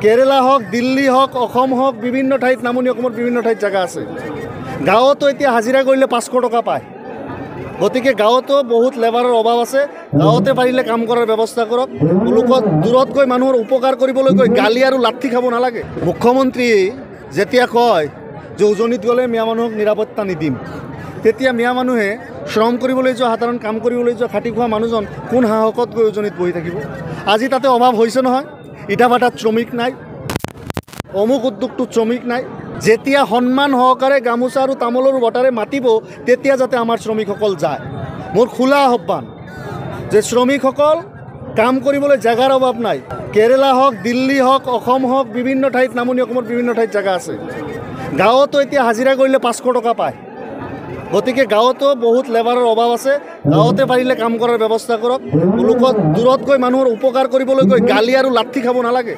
কেৰেলা হওক, দিল্লী হওক, অসম হওক, বিভিন্ন ঠাইত নামনি অসমৰ বিভিন্ন ঠাইত জেগা আছে। গাঁৱতো এতিয়া হাজিৰা কৰিলে 500 টকা পায়। গতিকে গাঁৱতো বহুত লেবাৰৰ অভাৱ আছে। গাঁৱতে পাৰিলে কাম কৰাৰ ব্যৱস্থা কৰক। লোকক দূৰত গৈ মানুহৰ উপকাৰ কৰিবলৈ গৈ গালি আৰু লাঠি খাব নালাগে। মুখ্যমন্ত্ৰী যেতিয়া কয় যে উজনিত গ'লে মিয়া মানুহক নিৰাপত্তা নিদিম, তেতিয়া মিয়া মানুহে শ্ৰম কৰিবলৈ যোৱা, সাধাৰণ কাম কৰিবলৈ যোৱা খাটি খোৱা মানুহজন কোন সাহসত গৈ উজনিত বহি থাকিব? আজি তাতে অভাৱ হৈছে নহয়। ইটা ভাটাত শ্ৰমিক নাই, অমুক উদ্যোগটোত শ্ৰমিক নাই। যেতিয়া সন্মান সহকাৰে গামোচা আৰু তামোলৰ বটাৰে মাতিব, তেতিয়া যাতে আমাৰ শ্ৰমিকসকল যায়। মোৰ খোলা আহ্বান যে শ্ৰমিকসকল কাম কৰিবলৈ জেগাৰ অভাৱ নাই। কেৰেলা হওক, দিল্লী হওক, অসম হওক, বিভিন্ন ঠাইত নামনি অসমৰ বিভিন্ন ঠাইত জেগা আছে। গাঁৱতো এতিয়া হাজিৰা কৰিলে 500 টকা পায়। গতিকে গাঁৱতো বহুত লেবাৰৰ অভাৱ আছে। গাঁৱতে পাৰিলে কাম কৰাৰ ব্যৱস্থা কৰক। লোকক দূৰত গৈ মানুহৰ উপকাৰ কৰিবলৈ গৈ গালি আৰু লাঠি খাব নালাগে।